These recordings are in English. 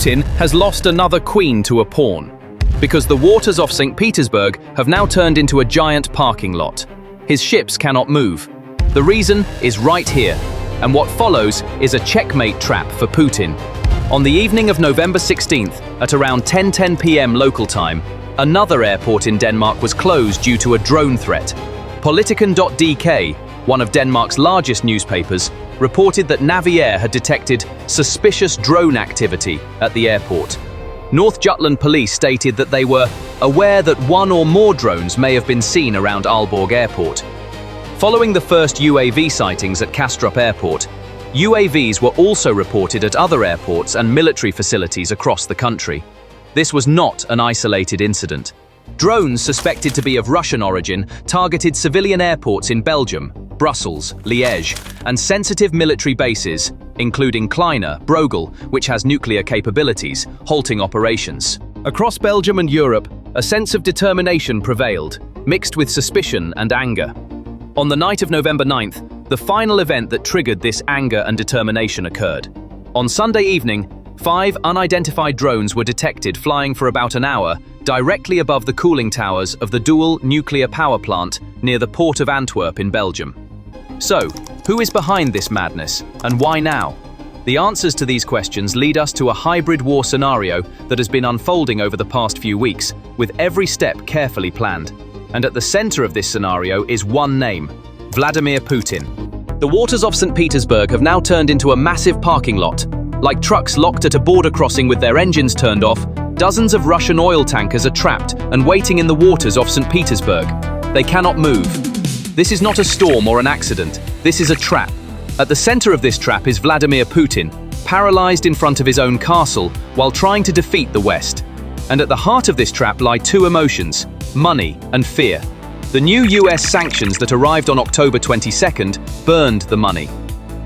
Putin has lost another queen to a pawn, because the waters off St. Petersburg have now turned into a giant parking lot. His ships cannot move. The reason is right here, and what follows is a checkmate trap for Putin. On the evening of November 16th, at around 10:10 p.m. local time, another airport in Denmark was closed due to a drone threat. Politiken.dk, one of Denmark's largest newspapers, reported that Naviair had detected suspicious drone activity at the airport. North Jutland police stated that they were aware that one or more drones may have been seen around Aalborg Airport. Following the first UAV sightings at Kastrup Airport, UAVs were also reported at other airports and military facilities across the country. This was not an isolated incident. Drones suspected to be of Russian origin targeted civilian airports in Belgium, Brussels, Liège, and sensitive military bases, including Kleine, Brogel, which has nuclear capabilities, halting operations. Across Belgium and Europe, a sense of determination prevailed, mixed with suspicion and anger. On the night of November 9th, the final event that triggered this anger and determination occurred. On Sunday evening, 5 unidentified drones were detected flying for about an hour directly above the cooling towers of the dual nuclear power plant near the port of Antwerp in Belgium. So, who is behind this madness, and why now? The answers to these questions lead us to a hybrid war scenario that has been unfolding over the past few weeks, with every step carefully planned. And at the center of this scenario is one name: Vladimir Putin. The waters off St. Petersburg have now turned into a massive parking lot. Like trucks locked at a border crossing with their engines turned off, dozens of Russian oil tankers are trapped and waiting in the waters off St. Petersburg. They cannot move. This is not a storm or an accident. This is a trap. At the center of this trap is Vladimir Putin, paralyzed in front of his own castle while trying to defeat the West. And at the heart of this trap lie two emotions: money and fear. The new US sanctions that arrived on October 22nd burned the money.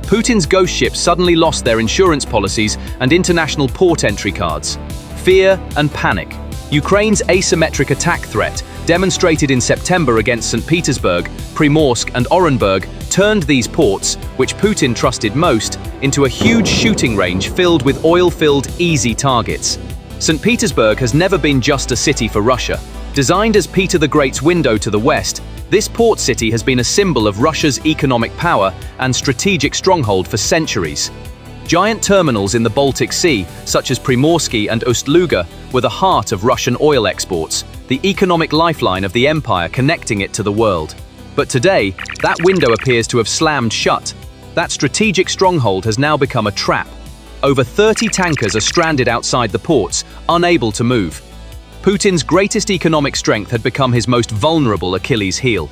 Putin's ghost ships suddenly lost their insurance policies and international port entry cards. Fear and panic. Ukraine's asymmetric attack threat, demonstrated in September against St. Petersburg, Primorsk and Orenburg, turned these ports, which Putin trusted most, into a huge shooting range filled with oil-filled, easy targets. St. Petersburg has never been just a city for Russia. Designed as Peter the Great's window to the west, this port city has been a symbol of Russia's economic power and strategic stronghold for centuries. Giant terminals in the Baltic Sea, such as Primorsky and Ust-Luga, were the heart of Russian oil exports, the economic lifeline of the empire connecting it to the world. But today, that window appears to have slammed shut. That strategic stronghold has now become a trap. Over 30 tankers are stranded outside the ports, unable to move. Putin's greatest economic strength had become his most vulnerable Achilles heel.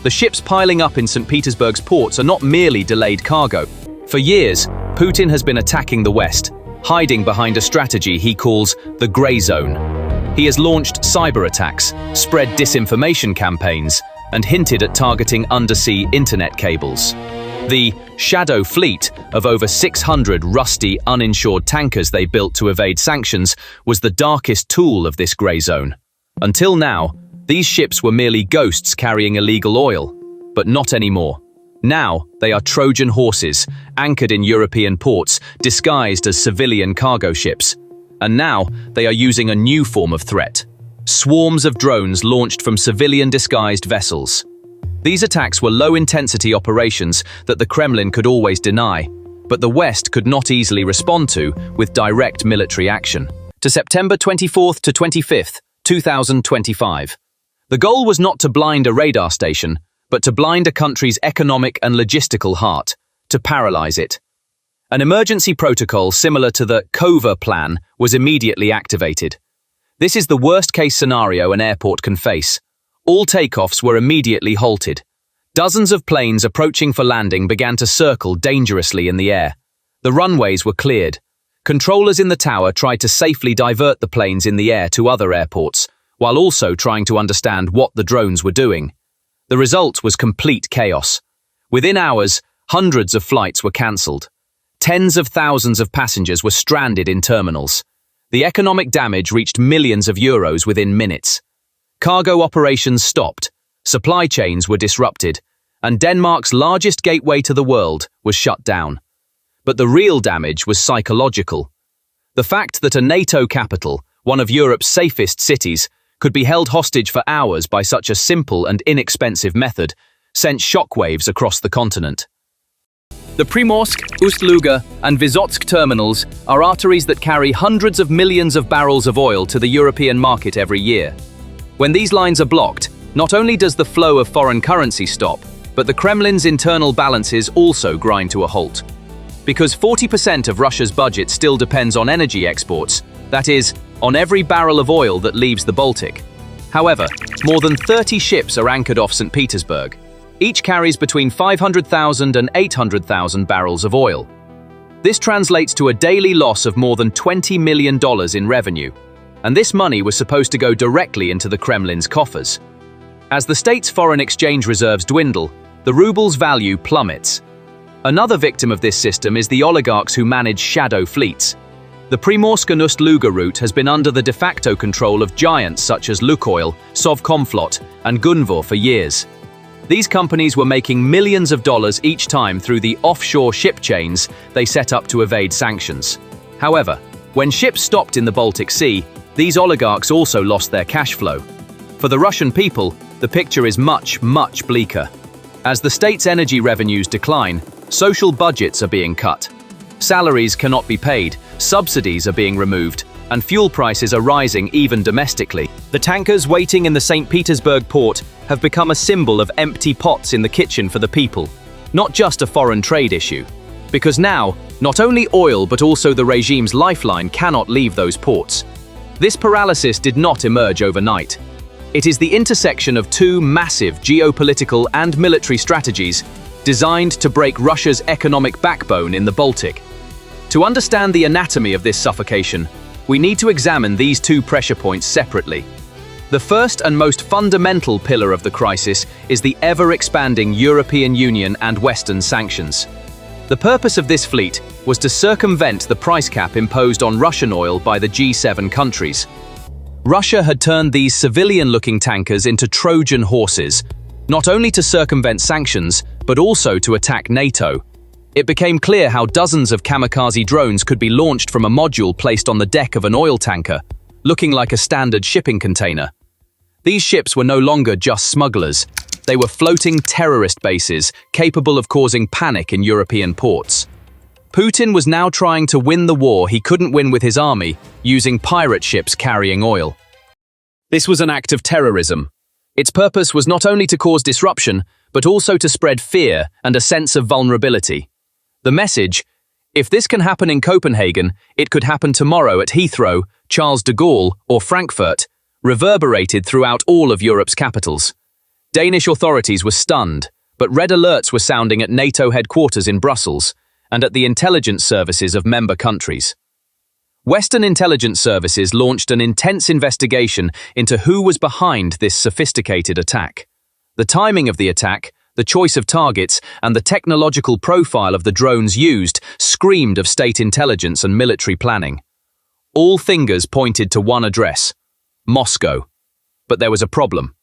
The ships piling up in St. Petersburg's ports are not merely delayed cargo. For years, Putin has been attacking the West, hiding behind a strategy he calls the grey zone. He has launched cyber attacks, spread disinformation campaigns, and hinted at targeting undersea internet cables. The shadow fleet of over 600 rusty, uninsured tankers they built to evade sanctions was the darkest tool of this grey zone. Until now, these ships were merely ghosts carrying illegal oil, but not anymore. Now, they are Trojan horses, anchored in European ports, disguised as civilian cargo ships. And now, they are using a new form of threat: swarms of drones launched from civilian-disguised vessels. These attacks were low-intensity operations that the Kremlin could always deny, but the West could not easily respond to with direct military action. To September 24th to 25th, 2025. The goal was not to blind a radar station, but to blind a country's economic and logistical heart, to paralyze it. An emergency protocol similar to the COVA plan was immediately activated. This is the worst-case scenario an airport can face. All takeoffs were immediately halted. Dozens of planes approaching for landing began to circle dangerously in the air. The runways were cleared. Controllers in the tower tried to safely divert the planes in the air to other airports, while also trying to understand what the drones were doing. The result was complete chaos. Within hours, hundreds of flights were cancelled. Tens of thousands of passengers were stranded in terminals. The economic damage reached millions of euros within minutes. Cargo operations stopped, supply chains were disrupted, and Denmark's largest gateway to the world was shut down. But the real damage was psychological. The fact that a NATO capital, one of Europe's safest cities, could be held hostage for hours by such a simple and inexpensive method sent shockwaves across the continent. The Primorsk, Ust-Luga, and Vysotsk terminals are arteries that carry hundreds of millions of barrels of oil to the European market every year. When these lines are blocked, not only does the flow of foreign currency stop, but the Kremlin's internal balances also grind to a halt. Because 40% of Russia's budget still depends on energy exports, that is, on every barrel of oil that leaves the Baltic. However, more than 30 ships are anchored off St. Petersburg. Each carries between 500,000 and 800,000 barrels of oil. This translates to a daily loss of more than $20 million in revenue, and this money was supposed to go directly into the Kremlin's coffers. As the state's foreign exchange reserves dwindle, the ruble's value plummets. Another victim of this system is the oligarchs who manage shadow fleets. The Primorsk and Ust-Luga route has been under the de facto control of giants such as Lukoil, Sovcomflot, and Gunvor for years. These companies were making millions of dollars each time through the offshore ship chains they set up to evade sanctions. However, when ships stopped in the Baltic Sea, these oligarchs also lost their cash flow. For the Russian people, the picture is much, much bleaker. As the state's energy revenues decline, social budgets are being cut. Salaries cannot be paid, subsidies are being removed, and fuel prices are rising even domestically. The tankers waiting in the St. Petersburg port have become a symbol of empty pots in the kitchen for the people, not just a foreign trade issue. Because now, not only oil but also the regime's lifeline cannot leave those ports. This paralysis did not emerge overnight. It is the intersection of two massive geopolitical and military strategies designed to break Russia's economic backbone in the Baltic. To understand the anatomy of this suffocation, we need to examine these two pressure points separately. The first and most fundamental pillar of the crisis is the ever-expanding European Union and Western sanctions. The purpose of this fleet was to circumvent the price cap imposed on Russian oil by the G7 countries. Russia had turned these civilian-looking tankers into Trojan horses, not only to circumvent sanctions, but also to attack NATO. It became clear how dozens of kamikaze drones could be launched from a module placed on the deck of an oil tanker, looking like a standard shipping container. These ships were no longer just smugglers. They were floating terrorist bases capable of causing panic in European ports. Putin was now trying to win the war he couldn't win with his army, using pirate ships carrying oil. This was an act of terrorism. Its purpose was not only to cause disruption, but also to spread fear and a sense of vulnerability. The message, if this can happen in Copenhagen, it could happen tomorrow at Heathrow, Charles de Gaulle, or Frankfurt, reverberated throughout all of Europe's capitals. Danish authorities were stunned, but red alerts were sounding at NATO headquarters in Brussels and at the intelligence services of member countries. Western intelligence services launched an intense investigation into who was behind this sophisticated attack. The timing of the attack, the choice of targets, and the technological profile of the drones used screamed of state intelligence and military planning. All fingers pointed to one address: Moscow. But there was a problem.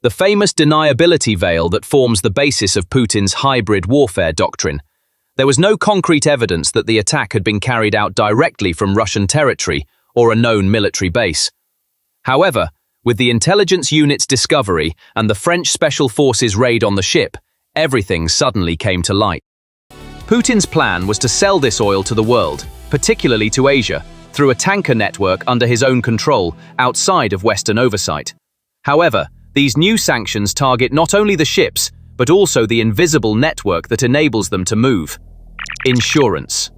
The famous deniability veil that forms the basis of Putin's hybrid warfare doctrine. There was no concrete evidence that the attack had been carried out directly from Russian territory or a known military base. However, with the intelligence unit's discovery and the French Special Forces raid on the ship, everything suddenly came to light. Putin's plan was to sell this oil to the world, particularly to Asia, through a tanker network under his own control, outside of Western oversight. However, these new sanctions target not only the ships, but also the invisible network that enables them to move. Insurance.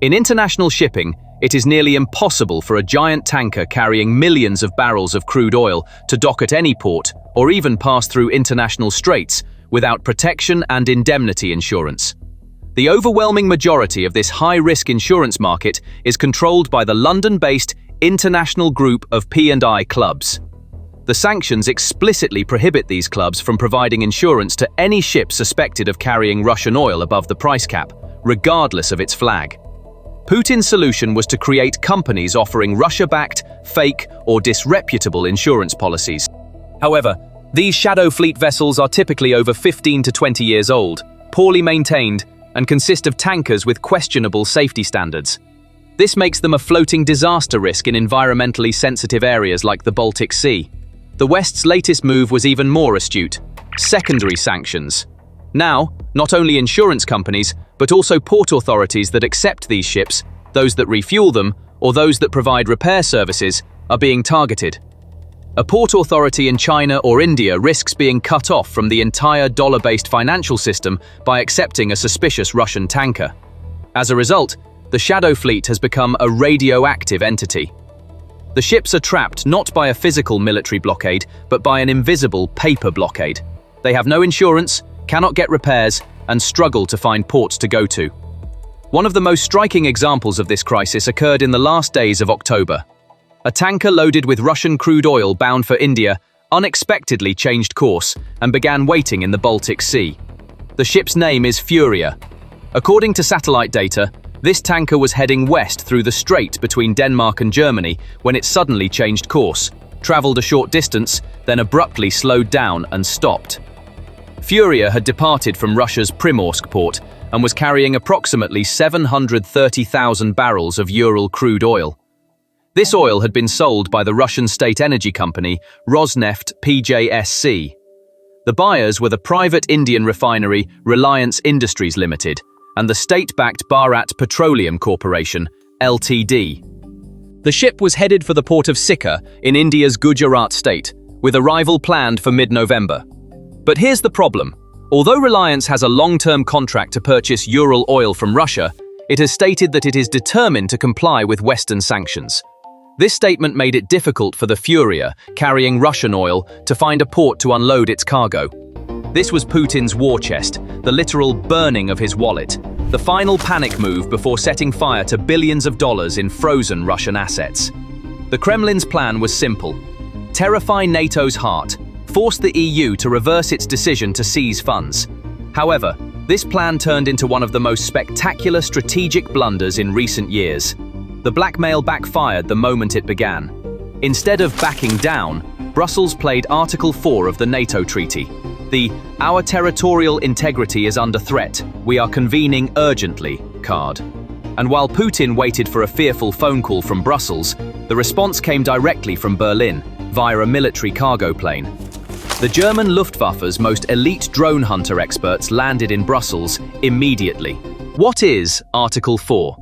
In international shipping, it is nearly impossible for a giant tanker carrying millions of barrels of crude oil to dock at any port or even pass through international straits without protection and indemnity insurance. The overwhelming majority of this high-risk insurance market is controlled by the London-based International Group of P&I clubs. The sanctions explicitly prohibit these clubs from providing insurance to any ship suspected of carrying Russian oil above the price cap, regardless of its flag. Putin's solution was to create companies offering Russia-backed, fake, or disreputable insurance policies. However, these shadow fleet vessels are typically over 15 to 20 years old, poorly maintained, and consist of tankers with questionable safety standards. This makes them a floating disaster risk in environmentally sensitive areas like the Baltic Sea. The West's latest move was even more astute: secondary sanctions. Now, not only insurance companies, but also port authorities that accept these ships, those that refuel them, or those that provide repair services, are being targeted. A port authority in China or India risks being cut off from the entire dollar-based financial system by accepting a suspicious Russian tanker. As a result, the shadow fleet has become a radioactive entity. The ships are trapped not by a physical military blockade, but by an invisible paper blockade. They have no insurance, cannot get repairs, and struggle to find ports to go to. One of the most striking examples of this crisis occurred in the last days of October. A tanker loaded with Russian crude oil bound for India unexpectedly changed course and began waiting in the Baltic Sea. The ship's name is Furia. According to satellite data, this tanker was heading west through the strait between Denmark and Germany when it suddenly changed course, traveled a short distance, then abruptly slowed down and stopped. Furia had departed from Russia's Primorsk port and was carrying approximately 730,000 barrels of Ural crude oil. This oil had been sold by the Russian state energy company Rosneft PJSC. The buyers were the private Indian refinery Reliance Industries Limited and the state-backed Bharat Petroleum Corporation, Ltd. The ship was headed for the port of Sikar in India's Gujarat state, with arrival planned for mid-November. But here's the problem. Although Reliance has a long-term contract to purchase Ural oil from Russia, it has stated that it is determined to comply with Western sanctions. This statement made it difficult for the Furia, carrying Russian oil, to find a port to unload its cargo. This was Putin's war chest, the literal burning of his wallet, the final panic move before setting fire to billions of dollars in frozen Russian assets. The Kremlin's plan was simple: terrify NATO's heart, force the EU to reverse its decision to seize funds. However, this plan turned into one of the most spectacular strategic blunders in recent years. The blackmail backfired the moment it began. Instead of backing down, Brussels played Article 4 of the NATO treaty. The "Our territorial integrity is under threat, we are convening urgently" card. And while Putin waited for a fearful phone call from Brussels, the response came directly from Berlin, via a military cargo plane. The German Luftwaffe's most elite drone hunter experts landed in Brussels immediately. What is Article 4?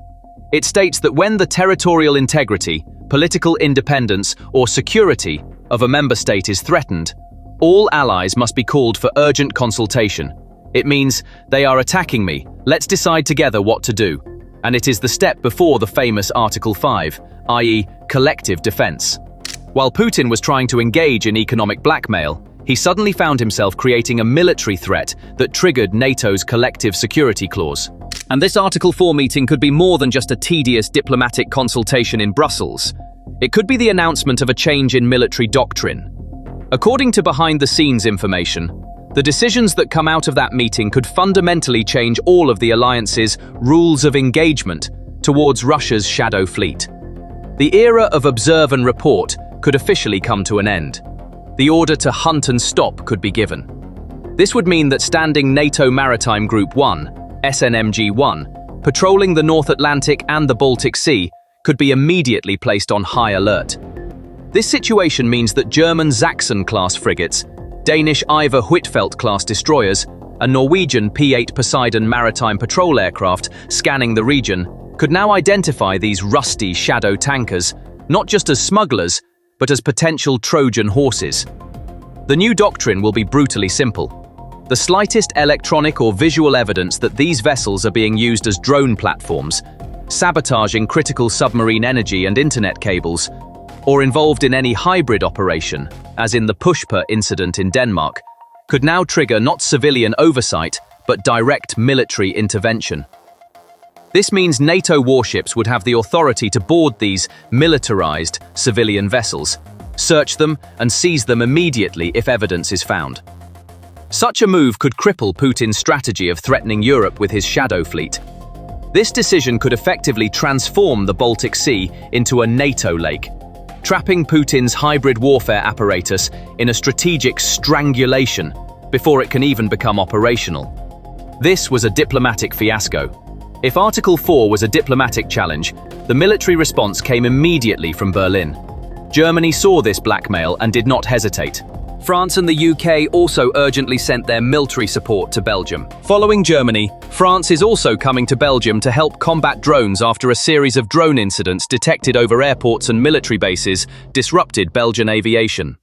It states that when the territorial integrity, political independence, or security of a member state is threatened, all allies must be called for urgent consultation. It means, they are attacking me, let's decide together what to do. And it is the step before the famous Article 5, i.e., collective defense. While Putin was trying to engage in economic blackmail, he suddenly found himself creating a military threat that triggered NATO's collective security clause. And this Article 4 meeting could be more than just a tedious diplomatic consultation in Brussels. It could be the announcement of a change in military doctrine. According to behind-the-scenes information, the decisions that come out of that meeting could fundamentally change all of the alliance's rules of engagement towards Russia's shadow fleet. The era of observe and report could officially come to an end. The order to hunt and stop could be given. This would mean that standing NATO Maritime Group 1, SNMG-1, patrolling the North Atlantic and the Baltic Sea, could be immediately placed on high alert. This situation means that German Sachsen-class frigates, Danish Ivar Huitfeldt-class destroyers, and Norwegian P-8 Poseidon maritime patrol aircraft scanning the region could now identify these rusty shadow tankers, not just as smugglers, but as potential Trojan horses. The new doctrine will be brutally simple. The slightest electronic or visual evidence that these vessels are being used as drone platforms, sabotaging critical submarine energy and internet cables, or involved in any hybrid operation, as in the Pushpa incident in Denmark, could now trigger not civilian oversight, but direct military intervention. This means NATO warships would have the authority to board these militarized civilian vessels, search them, and seize them immediately if evidence is found. Such a move could cripple Putin's strategy of threatening Europe with his shadow fleet. This decision could effectively transform the Baltic Sea into a NATO lake, trapping Putin's hybrid warfare apparatus in a strategic strangulation before it can even become operational. This was a diplomatic fiasco. If Article 4 was a diplomatic challenge, the military response came immediately from Berlin. Germany saw this blackmail and did not hesitate. France and the UK also urgently sent their military support to Belgium. Following Germany, France is also coming to Belgium to help combat drones after a series of drone incidents detected over airports and military bases disrupted Belgian aviation.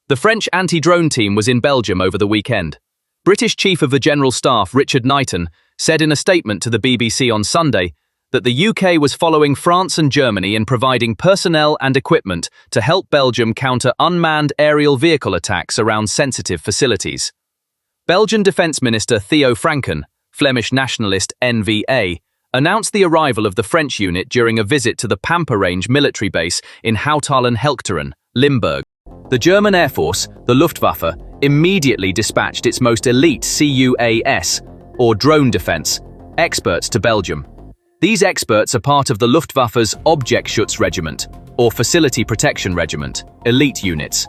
The French anti-drone team was in Belgium over the weekend. British Chief of the General Staff Richard Knighton said in a statement to the BBC on Sunday that the UK was following France and Germany in providing personnel and equipment to help Belgium counter unmanned aerial vehicle attacks around sensitive facilities. Belgian Defence Minister Theo Franken, Flemish nationalist N-VA, announced the arrival of the French unit during a visit to the Pampa Range military base in Houtalen-Helchteren, Limburg. The German Air Force, the Luftwaffe, immediately dispatched its most elite CUAS, or drone defense, experts to Belgium. These experts are part of the Luftwaffe's Objectschutz Regiment, or Facility Protection Regiment, elite units.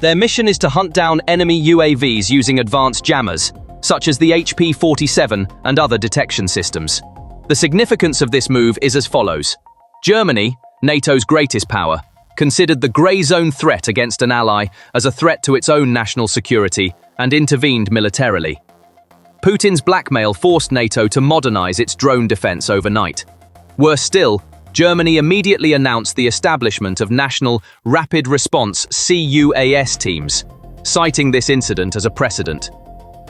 Their mission is to hunt down enemy UAVs using advanced jammers, such as the HP-47 and other detection systems. The significance of this move is as follows. Germany, NATO's greatest power, considered the grey zone threat against an ally as a threat to its own national security and intervened militarily. Putin's blackmail forced NATO to modernize its drone defense overnight. Worse still, Germany immediately announced the establishment of National Rapid Response CUAS teams, citing this incident as a precedent.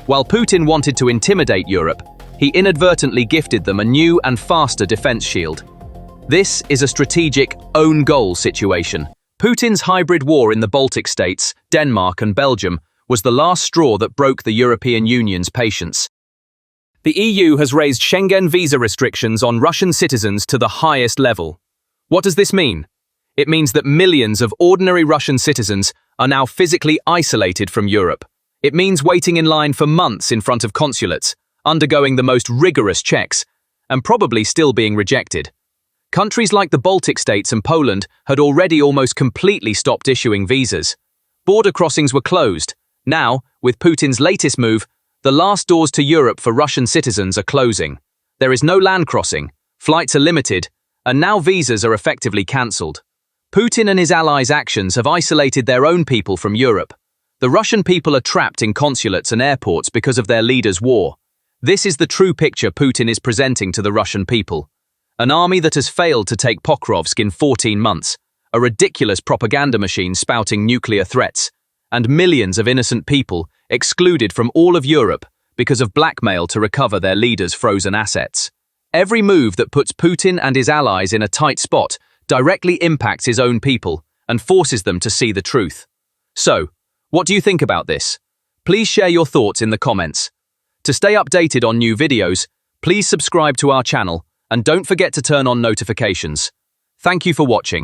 While Putin wanted to intimidate Europe, he inadvertently gifted them a new and faster defense shield. This is a strategic own-goal situation. Putin's hybrid war in the Baltic states, Denmark and Belgium, was the last straw that broke the European Union's patience. The EU has raised Schengen visa restrictions on Russian citizens to the highest level. What does this mean? It means that millions of ordinary Russian citizens are now physically isolated from Europe. It means waiting in line for months in front of consulates, undergoing the most rigorous checks, and probably still being rejected. Countries like the Baltic states and Poland had already almost completely stopped issuing visas. Border crossings were closed. Now, with Putin's latest move, the last doors to Europe for Russian citizens are closing. There is no land crossing, flights are limited, and now visas are effectively cancelled. Putin and his allies' actions have isolated their own people from Europe. The Russian people are trapped in consulates and airports because of their leader's war. This is the true picture Putin is presenting to the Russian people. An army that has failed to take Pokrovsk in 14 months, a ridiculous propaganda machine spouting nuclear threats, and millions of innocent people excluded from all of Europe because of blackmail to recover their leaders' frozen assets. Every move that puts Putin and his allies in a tight spot directly impacts his own people and forces them to see the truth. So, what do you think about this? Please share your thoughts in the comments. To stay updated on new videos, please subscribe to our channel and don't forget to turn on notifications. Thank you for watching.